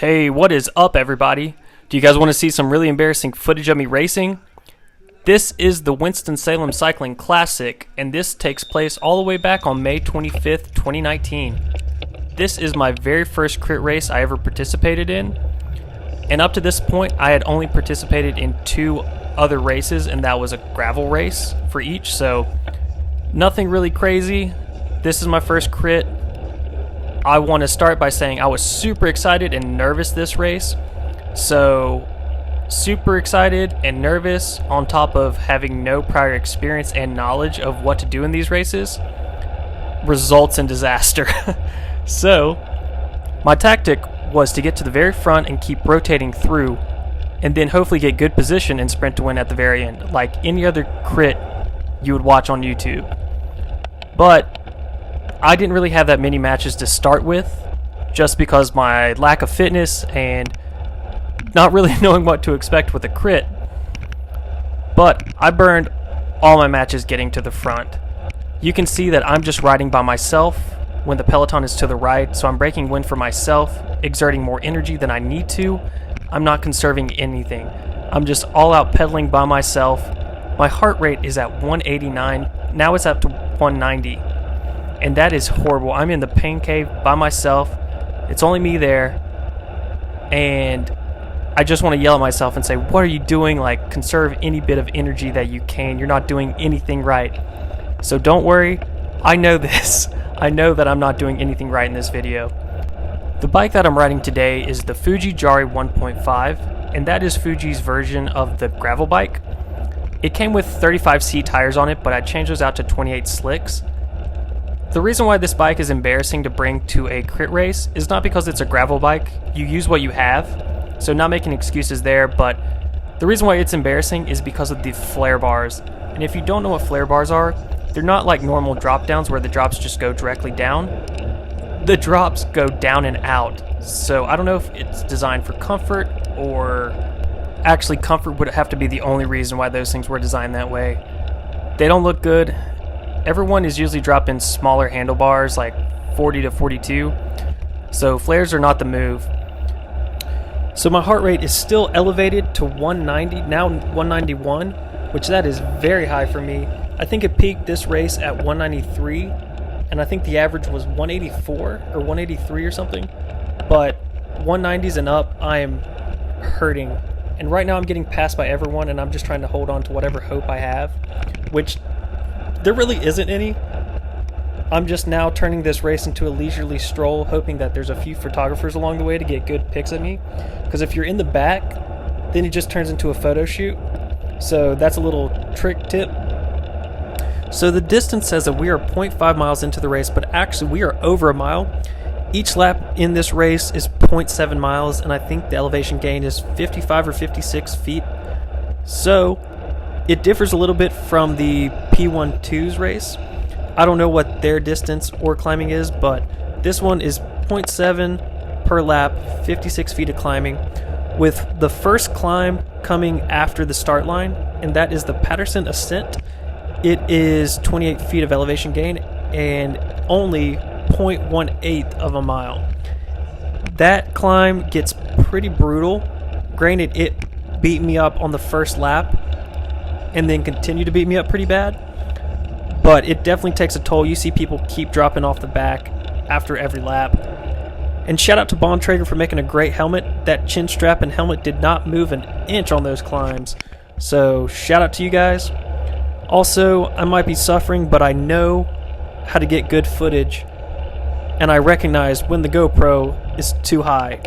Hey, what is up, everybody? Do you guys want to see some really embarrassing footage of me racing? This is the Winston Salem Cycling Classic, and this takes place all the way back on May 25th, 2019. This is my very first crit race I ever participated in, and up to this point, I had only participated in 2 other races, and that was a gravel race for each, so nothing really crazy. This is my first crit. I want to start by saying I was super excited and nervous this race. So, super excited and nervous on top of having no prior experience and knowledge of what to do in these races results in disaster. So, my tactic was to get to the very front and keep rotating through, and then hopefully get good position and sprint to win at the very end, like any other crit you would watch on YouTube. But I didn't really have that many matches to start with, just because my lack of fitness and not really knowing what to expect with a crit. But I burned all my matches getting to the front. You can see that I'm just riding by myself when the peloton is to the right, so I'm breaking wind for myself, exerting more energy than I need to. I'm not conserving anything. I'm just all out pedaling by myself. My heart rate is at 189, now it's up to 190. And that is horrible. I'm in the pain cave by myself. It's only me there. And I just want to yell at myself and say, what are you doing? Like, conserve any bit of energy that you can. You're not doing anything right. So don't worry. I know this. I know that I'm not doing anything right in this video. The bike that I'm riding today is the Fuji Jari 1.5. And that is Fuji's version of the gravel bike. It came with 35C tires on it, but I changed those out to 28 slicks. The reason why this bike is embarrassing to bring to a crit race is not because it's a gravel bike. You use what you have, so not making excuses there, but the reason why it's embarrassing is because of the flare bars. And if you don't know what flare bars are, they're not like normal drop downs where the drops just go directly down. The drops go down and out. So I don't know if it's designed for comfort, or actually comfort would have to be the only reason why those things were designed that way. They don't look good. Everyone is usually dropping smaller handlebars, like 40 to 42, so flares are not the move. So my heart rate is still elevated to 190, now 191, which that is very high for me. I think it peaked this race at 193, and I think the average was 184 or 183 or something. But 190s and up, I am hurting. And right now I'm getting passed by everyone, and I'm just trying to hold on to whatever hope I have, which there really isn't any. I'm just now turning this race into a leisurely stroll, hoping that there's a few photographers along the way to get good pics of me. Because if you're in the back, then it just turns into a photo shoot. So that's a little trick tip. So the distance says that we are 0.5 miles into the race, but actually we are over a mile. Each lap in this race is 0.7 miles, and I think the elevation gain is 55 or 56 feet. So it differs a little bit from the P12's race. I don't know what their distance or climbing is, but this one is 0.7 per lap, 56 feet of climbing, with the first climb coming after the start line, and that is the Patterson Ascent. It is 28 feet of elevation gain and only 0.18 of a mile. That climb gets pretty brutal. Granted, it beat me up on the first lap, and then continue to beat me up pretty bad, but it definitely takes a toll. You see people keep dropping off the back after every lap. And shout out to Bontrager for making a great helmet. That chin strap and helmet did not move an inch on those climbs, so shout out to you guys. Also, I might be suffering, but I know how to get good footage, and I recognize when the GoPro is too high.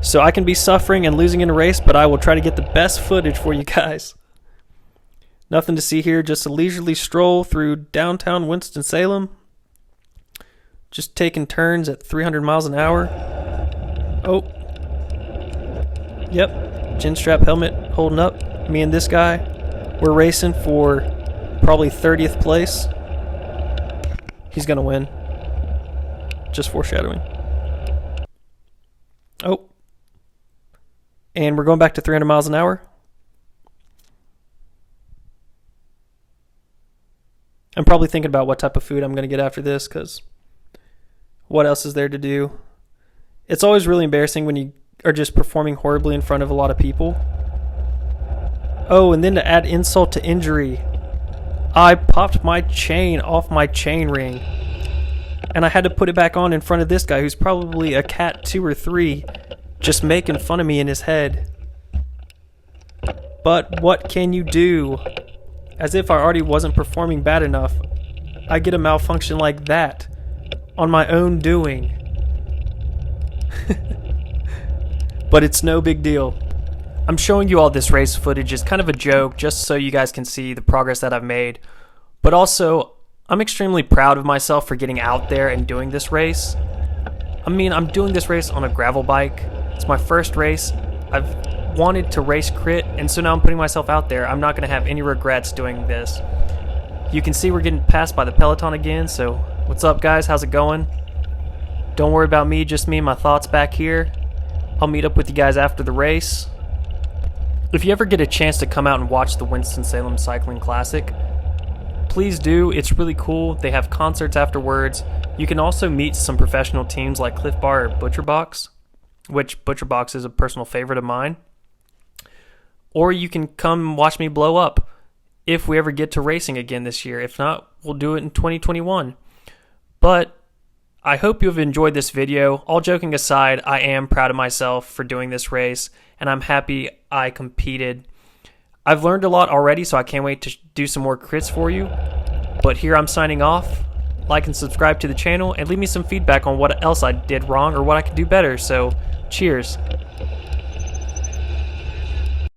So I can be suffering and losing in a race, but I will try to get the best footage for you guys. Nothing to see here, just a leisurely stroll through downtown Winston-Salem. Just taking turns at 300 miles an hour. Oh. Yep, chin strap helmet holding up. Me and this guy, we're racing for probably 30th place. He's going to win. Just foreshadowing. Oh. And we're going back to 300 miles an hour. I'm probably thinking about what type of food I'm going to get after this, because what else is there to do? It's always really embarrassing when you are just performing horribly in front of a lot of people. Oh, and then to add insult to injury, I popped my chain off my chain ring. And I had to put it back on in front of this guy who's probably a cat 2 or 3, just making fun of me in his head. But what can you do? As if I already wasn't performing bad enough, I get a malfunction like that on my own doing. But it's no big deal. I'm showing you all this race footage as kind of a joke, just so you guys can see the progress that I've made. But also, I'm extremely proud of myself for getting out there and doing this race. I mean, I'm doing this race on a gravel bike. It's my first race. I've wanted to race crit, and so now I'm putting myself out there. I'm not going to have any regrets doing this. You can see we're getting passed by the peloton again, so what's up, guys? How's it going? Don't worry about me, just me and my thoughts back here. I'll meet up with you guys after the race. If you ever get a chance to come out and watch the Winston Salem Cycling Classic, please do. It's really cool. They have concerts afterwards. You can also meet some professional teams like Cliff Bar or ButcherBox, which ButcherBox is a personal favorite of mine. Or you can come watch me blow up if we ever get to racing again this year. If not, we'll do it in 2021. But I hope you've enjoyed this video. All joking aside, I am proud of myself for doing this race, and I'm happy I competed. I've learned a lot already, so I can't wait to do some more crits for you. But here I'm signing off. Like and subscribe to the channel, and leave me some feedback on what else I did wrong or what I could do better. So, cheers.